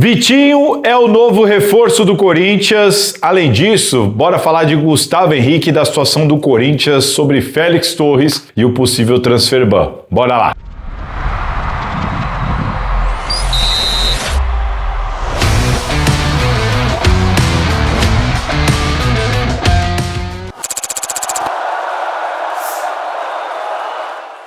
Vitinho é o novo reforço do Corinthians. Além disso, bora falar de Gustavo Henrique, da situação do Corinthians, sobre Félix Torres e o possível transfer ban. Bora lá!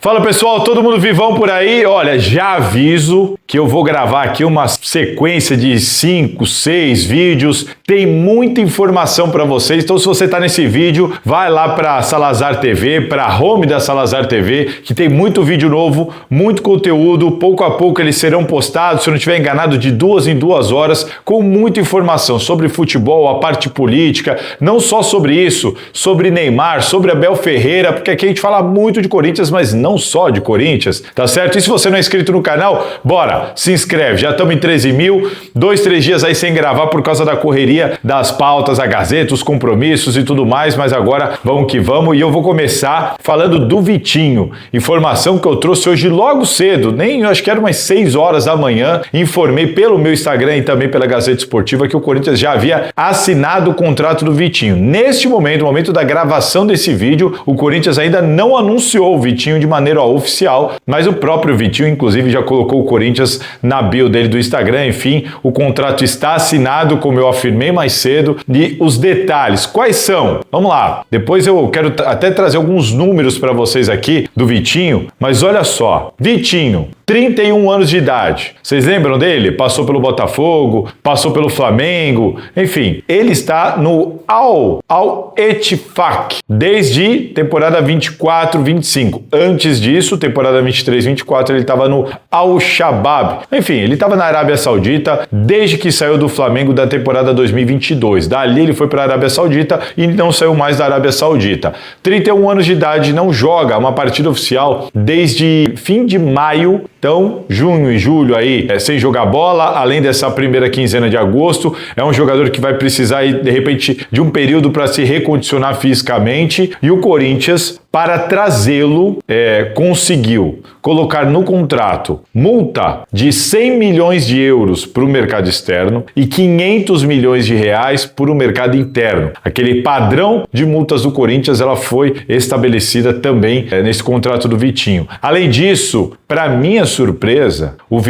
Fala pessoal, todo mundo vivão por aí? Olha, já aviso que eu vou gravar aqui uma sequência de 5, 6 vídeos. Tem muita informação para vocês, então se você está nesse vídeo, vai lá para Salazar TV, para a home da Salazar TV, que tem muito vídeo novo, muito conteúdo. Pouco a pouco eles serão postados, se eu não estiver enganado, de 2 em 2 horas, com muita informação sobre futebol, a parte política, não só sobre isso, sobre Neymar, sobre Abel Ferreira, porque aqui a gente fala muito de Corinthians, mas não só de Corinthians, tá certo? E se você não é inscrito no canal, bora, se inscreve, já estamos em 13 mil, 2, 3 dias aí sem gravar por causa da correria das pautas, a Gazeta, os compromissos e tudo mais, mas agora vamos que vamos, e eu vou começar falando do Vitinho, informação que eu trouxe hoje logo cedo, eu acho que era umas 6 horas da manhã, informei pelo meu Instagram e também pela Gazeta Esportiva que o Corinthians já havia assinado o contrato do Vitinho. Neste momento, no momento da gravação desse vídeo, o Corinthians ainda não anunciou o Vitinho de maneira oficial, mas o próprio Vitinho, inclusive, já colocou o Corinthians na bio dele do Instagram. Enfim, o contrato está assinado, como eu afirmei mais cedo, e os detalhes, quais são? Vamos lá, depois eu quero até trazer alguns números para vocês aqui do Vitinho, mas olha só, Vitinho, 31 anos de idade. Vocês lembram dele? Passou pelo Botafogo, passou pelo Flamengo, enfim, ele está no Al-Ettifaq desde temporada 24-25. Antes disso, temporada 23-24, ele estava no Al-Shabaab. Enfim, ele estava na Arábia Saudita desde que saiu do Flamengo da temporada 2022. Dali ele foi para a Arábia Saudita e não saiu mais da Arábia Saudita. 31 anos de idade, não joga uma partida oficial desde fim de maio. Então, junho e julho aí, sem jogar bola, além dessa primeira quinzena de agosto, é um jogador que vai precisar, de repente, de um período para se recondicionar fisicamente, e o Corinthians, para trazê-lo, conseguiu colocar no contrato multa de 100 milhões de euros para o mercado externo e 500 milhões de reais para o mercado interno. Aquele padrão de multas do Corinthians, ela foi estabelecida também nesse contrato do Vitinho. Além disso, para minha surpresa, o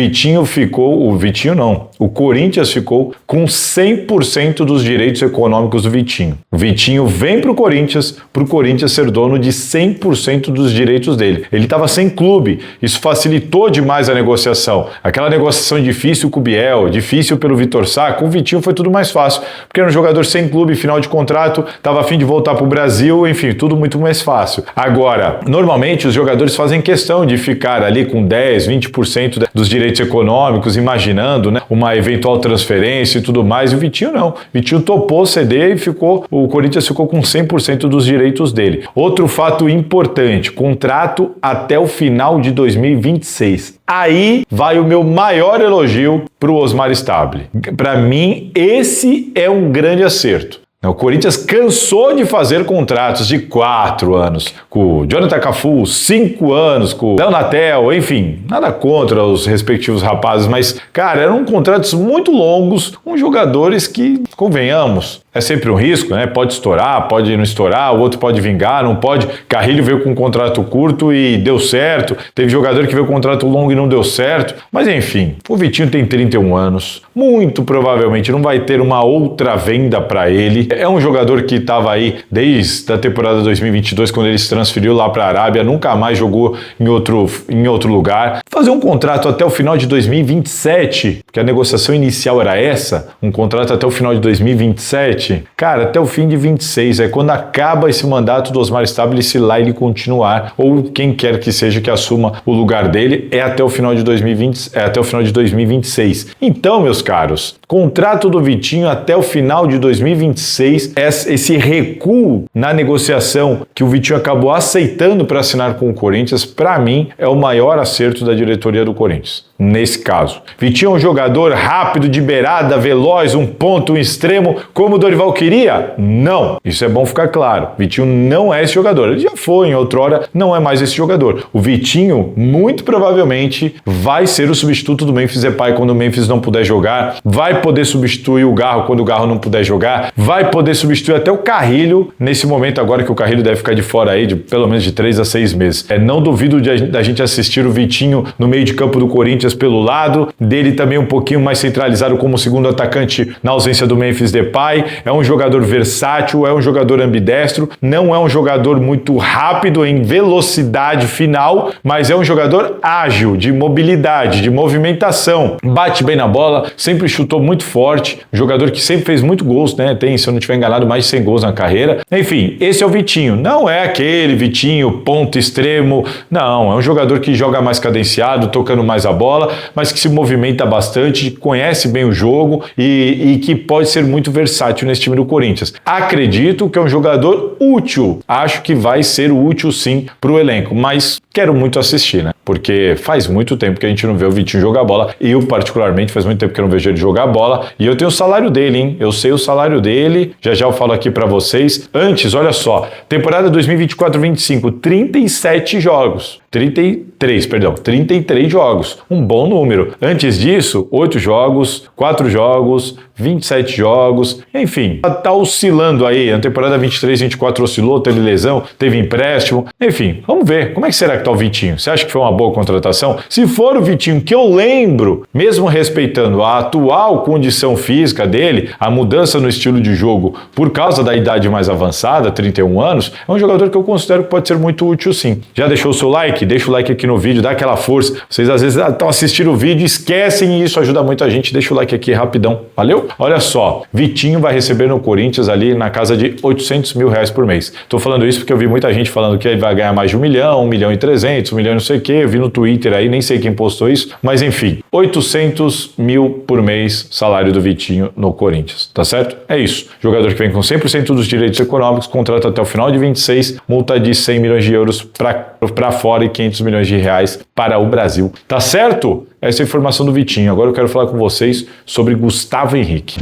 Corinthians ficou com 100% dos direitos econômicos do Vitinho. O Vitinho vem para o Corinthians ser dono de 100% dos direitos dele. Ele estava sem clube, isso facilitou demais a negociação. Aquela negociação difícil com o Biel, difícil pelo Vitor Sá, com o Vitinho foi tudo mais fácil, porque era um jogador sem clube, final de contrato, estava a fim de voltar para o Brasil, enfim, tudo muito mais fácil. Agora, normalmente os jogadores fazem questão de ficar ali com 10, 20% dos direitos econômicos, imaginando, né, uma eventual transferência e tudo mais, e o Vitinho não. O Vitinho topou ceder e o Corinthians ficou com 100% dos direitos dele. Outro fato importante, contrato até o final de 2026. Aí vai o meu maior elogio para o Osmar Stabile. Para mim, esse é um grande acerto. O Corinthians cansou de fazer contratos de 4 anos com o Jonathan Cafu, 5 anos com o Léo Natel, enfim, nada contra os respectivos rapazes, mas, cara, eram contratos muito longos com jogadores que, convenhamos, é sempre um risco, né? Pode estourar, pode não estourar, o outro pode vingar, não pode. Carrilho veio com um contrato curto e deu certo. Teve jogador que veio com um contrato longo e não deu certo. Mas enfim, o Vitinho tem 31 anos. Muito provavelmente não vai ter uma outra venda para ele. É um jogador que estava aí desde a temporada 2022, quando ele se transferiu lá para a Arábia, nunca mais jogou em outro lugar. Fazer um contrato até o final de 2027, porque a negociação inicial era essa, um contrato até o final de 2027, cara, até o fim de 26, é quando acaba esse mandato do Osmar Stabile, se lá ele continuar, ou quem quer que seja que assuma o lugar dele, é até o final de 2026. Então, meus caros, contrato do Vitinho até o final de 2026, esse recuo na negociação que o Vitinho acabou aceitando para assinar com o Corinthians, para mim, é o maior acerto da diretoria do Corinthians. nesse caso. Vitinho é um jogador rápido, de beirada, veloz, um ponto, um extremo, como o Dorival queria? Não. Isso é bom ficar claro. Vitinho não é esse jogador. Ele já foi em outrora, não é mais esse jogador. O Vitinho, muito provavelmente, vai ser o substituto do Memphis Depay quando o Memphis não puder jogar, vai poder substituir o Garro quando o Garro não puder jogar, vai poder substituir até o Carrilho nesse momento agora que o Carrilho deve ficar de fora aí de pelo menos de 3 a 6 meses. Não duvido da gente assistir o Vitinho no meio de campo do Corinthians pelo lado, dele também um pouquinho mais centralizado como segundo atacante na ausência do Memphis Depay. É um jogador versátil, é um jogador ambidestro, não é um jogador muito rápido em velocidade final, mas é um jogador ágil, de mobilidade, de movimentação, bate bem na bola, sempre chutou muito forte, um jogador que sempre fez muito gols, né? Tem, se eu não estiver enganado, mais de 100 gols na carreira. Enfim, esse é o Vitinho. Não é aquele Vitinho ponto extremo, não, é um jogador que joga mais cadenciado, tocando mais a bola, mas que se movimenta bastante, conhece bem o jogo e que pode ser muito versátil nesse time do Corinthians. Acredito que é um jogador útil, acho que vai ser útil sim para o elenco, mas quero muito assistir, né? Porque faz muito tempo que a gente não vê o Vitinho jogar bola. Eu, particularmente, faz muito tempo que eu não vejo ele jogar bola. E eu tenho o salário dele, hein? Eu sei o salário dele. Já já eu falo aqui pra vocês. Antes, olha só. Temporada 2024-25, 37 jogos. 33 jogos. Um bom número. Antes disso, 8 jogos, 4 jogos, 27 jogos. Enfim, tá oscilando aí. Na temporada 23-24 oscilou, teve lesão, teve empréstimo. Enfim, vamos ver. Como é que será que tá o Vitinho? Você acha que foi uma boa contratação? Se for o Vitinho que eu lembro, mesmo respeitando a atual condição física dele, a mudança no estilo de jogo por causa da idade mais avançada, 31 anos, é um jogador que eu considero que pode ser muito útil sim. Já deixou o seu like? Deixa o like aqui no vídeo, dá aquela força. Vocês às vezes estão assistindo o vídeo, esquecem e isso ajuda muito a gente. Deixa o like aqui rapidão, valeu? Olha só, Vitinho vai receber no Corinthians ali na casa de 800 mil reais por mês. Tô falando isso porque eu vi muita gente falando que ele vai ganhar mais de 1 milhão, 1 milhão e 300, 1 milhão e não sei o que. Eu vi no Twitter aí, nem sei quem postou isso, mas enfim, 800 mil por mês salário do Vitinho no Corinthians, tá certo? É isso. Jogador que vem com 100% dos direitos econômicos, contrato até o final de 26, multa de 100 milhões de euros para fora e 500 milhões de reais para o Brasil. Tá certo? Essa é a informação do Vitinho. Agora eu quero falar com vocês sobre Gustavo Henrique.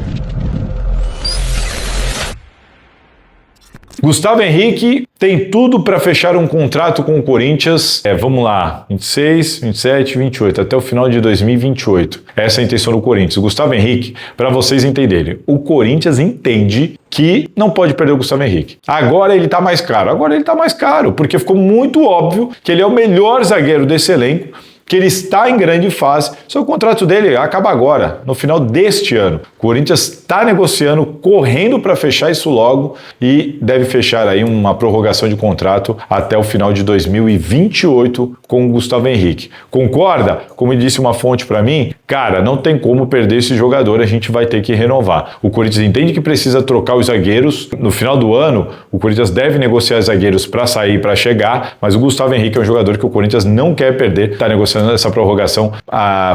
Gustavo Henrique tem tudo para fechar um contrato com o Corinthians, vamos lá, 26, 27, 28, até o final de 2028. Essa é a intenção do Corinthians. O Gustavo Henrique, para vocês entenderem, o Corinthians entende que não pode perder o Gustavo Henrique. Agora ele tá mais caro, porque ficou muito óbvio que ele é o melhor zagueiro desse elenco, que ele está em grande fase, só que o contrato dele acaba agora, no final deste ano. O Corinthians está negociando, correndo para fechar isso logo e deve fechar aí uma prorrogação de contrato até o final de 2028 com o Gustavo Henrique. Concorda? Como disse uma fonte para mim, cara, não tem como perder esse jogador, a gente vai ter que renovar. O Corinthians entende que precisa trocar os zagueiros. No final do ano, o Corinthians deve negociar zagueiros para sair, para chegar, mas o Gustavo Henrique é um jogador que o Corinthians não quer perder, está negociando essa prorrogação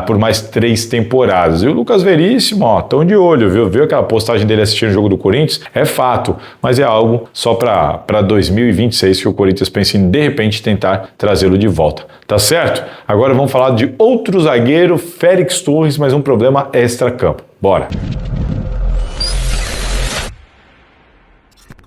por mais 3 temporadas. E o Lucas Veríssimo, ó, tão de olho, viu? Viu aquela postagem dele assistindo o jogo do Corinthians? É fato, mas é algo só para 2026 que o Corinthians pensa em, de repente, tentar trazê-lo de volta. Tá certo? Agora vamos falar de outro zagueiro, Félix Torres, mas um problema extra-campo. Bora!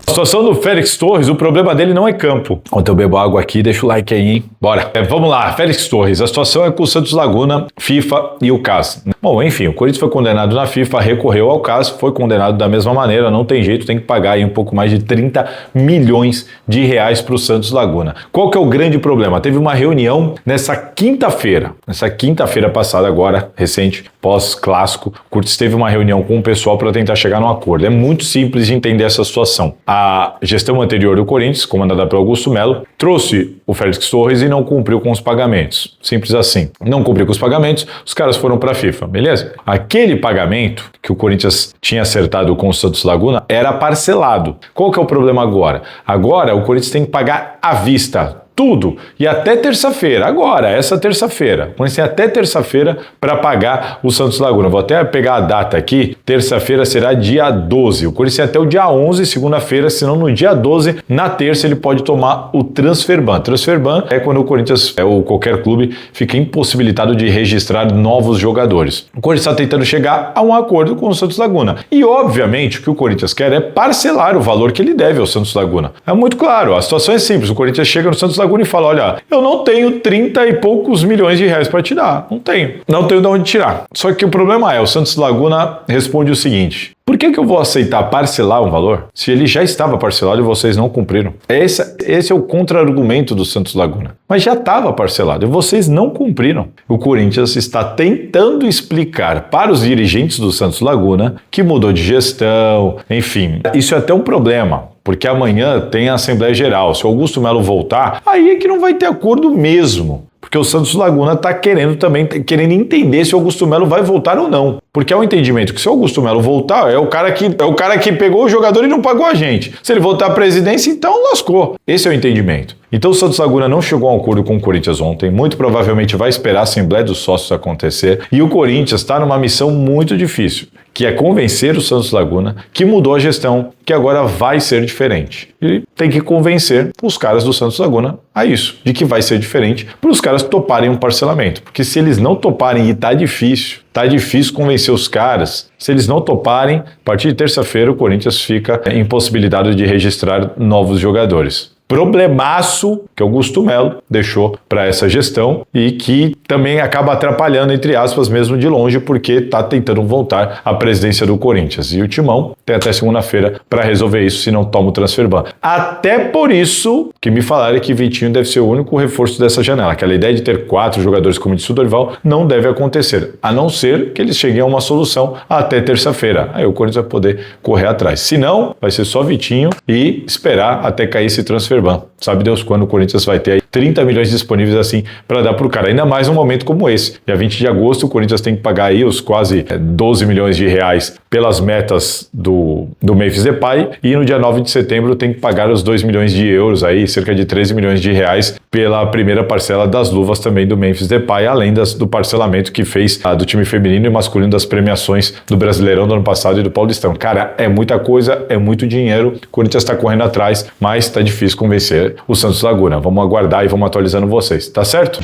A situação do Félix Torres, o problema dele não é campo. Enquanto eu bebo água aqui, deixa o like aí, hein? Bora! Vamos lá, Félix Torres. A situação é com o Santos Laguna, FIFA e o CAS. Bom, enfim, o Corinthians foi condenado na FIFA, recorreu ao CAS, foi condenado da mesma maneira, não tem jeito, tem que pagar aí um pouco mais de 30 milhões de reais para o Santos Laguna. Qual que é o grande problema? Teve uma reunião nessa quinta-feira passada agora, recente, pós-clássico, o Corinthians teve uma reunião com o pessoal para tentar chegar num acordo. É muito simples de entender essa situação. A gestão anterior do Corinthians, comandada pelo Augusto Melo, trouxe o Félix Torres e não cumpriu com os pagamentos. Simples assim. Não cumpriu com os pagamentos, os caras foram para a FIFA, beleza? Aquele pagamento que o Corinthians tinha acertado com o Santos Laguna era parcelado. Qual que é o problema agora? Agora o Corinthians tem que pagar à vista tudo. E até terça-feira, agora, essa terça-feira. O Corinthians tem até terça-feira para pagar o Santos Laguna. Vou até pegar a data aqui. Terça-feira será dia 12. O Corinthians tem até o dia 11, segunda-feira, senão no dia 12, na terça, ele pode tomar o Transferban. Transferban é quando o Corinthians ou qualquer clube fica impossibilitado de registrar novos jogadores. O Corinthians está tentando chegar a um acordo com o Santos Laguna. E, obviamente, o que o Corinthians quer é parcelar o valor que ele deve ao Santos Laguna. É muito claro, a situação é simples. O Corinthians chega no Santos Laguna e fala, olha, eu não tenho 30 e poucos milhões de reais para te dar. Não tenho de onde tirar. Só que o problema é, o Santos Laguna responde o seguinte, por que eu vou aceitar parcelar um valor se ele já estava parcelado e vocês não cumpriram? Esse é o contra-argumento do Santos Laguna. Mas já estava parcelado e vocês não cumpriram. O Corinthians está tentando explicar para os dirigentes do Santos Laguna que mudou de gestão, enfim. Isso é até um problema. Porque amanhã tem a Assembleia Geral. Se o Augusto Melo voltar, aí é que não vai ter acordo mesmo. Porque o Santos Laguna está querendo entender se o Augusto Melo vai voltar ou não. Porque é o entendimento que se o Augusto Melo voltar, é o cara que pegou o jogador e não pagou a gente. Se ele voltar à presidência, então lascou. Esse é o entendimento. Então o Santos Laguna não chegou a um acordo com o Corinthians ontem, muito provavelmente vai esperar a Assembleia dos Sócios acontecer, e o Corinthians está numa missão muito difícil, que é convencer o Santos Laguna que mudou a gestão, que agora vai ser diferente. E tem que convencer os caras do Santos Laguna a isso, de que vai ser diferente, para os caras toparem um parcelamento. Porque se eles não toparem, e tá difícil convencer os caras, se eles não toparem, a partir de terça-feira o Corinthians fica impossibilitado de registrar novos jogadores. Problemaço que Augusto Melo deixou para essa gestão e que também acaba atrapalhando, entre aspas, mesmo de longe, porque está tentando voltar à presidência do Corinthians. E o Timão tem até segunda-feira para resolver isso, se não toma o Transferban. Até por isso que me falaram que Vitinho deve ser o único reforço dessa janela. Aquela ideia de ter 4 jogadores como disse o Dorival não deve acontecer, a não ser que eles cheguem a uma solução até terça-feira. Aí o Corinthians vai poder correr atrás. Se não, vai ser só Vitinho e esperar até cair esse Transferban. Sabe Deus quando o Corinthians vai ter aí 30 milhões disponíveis assim para dar pro cara. Ainda mais num momento como esse. Dia 20 de agosto o Corinthians tem que pagar aí os quase 12 milhões de reais pelas metas do Memphis Depay e no dia 9 de setembro tem que pagar os 2 milhões de euros aí, cerca de 13 milhões de reais pela primeira parcela das luvas também do Memphis Depay, além do parcelamento que fez do time feminino e masculino das premiações do Brasileirão do ano passado e do Paulistão. Cara, é muita coisa, é muito dinheiro, o Corinthians está correndo atrás, mas está difícil convencer o Santos Laguna. Vamos aguardar e vamos atualizando vocês, tá certo?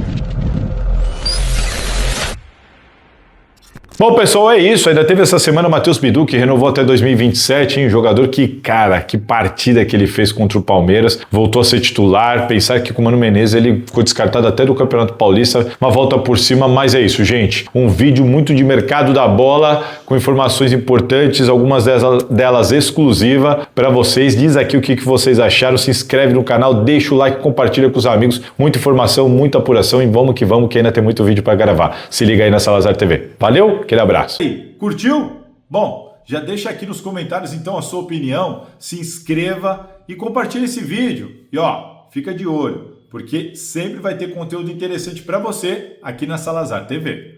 Bom, pessoal, é isso. Ainda teve essa semana o Matheus Bidu, que renovou até 2027, hein? Jogador que, cara, que partida que ele fez contra o Palmeiras. Voltou a ser titular. Pensar que com o Mano Menezes ele ficou descartado até do Campeonato Paulista. Uma volta por cima, mas é isso, gente. Um vídeo muito de mercado da bola, com informações importantes, algumas delas exclusiva para vocês. Diz aqui o que vocês acharam. Se inscreve no canal, deixa o like, compartilha com os amigos. Muita informação, muita apuração e vamos, que ainda tem muito vídeo para gravar. Se liga aí na Salazar TV. Valeu? Aquele abraço. Curtiu? Bom, já deixa aqui nos comentários então a sua opinião, se inscreva e compartilhe esse vídeo. E ó, fica de olho, porque sempre vai ter conteúdo interessante para você aqui na Salazar TV.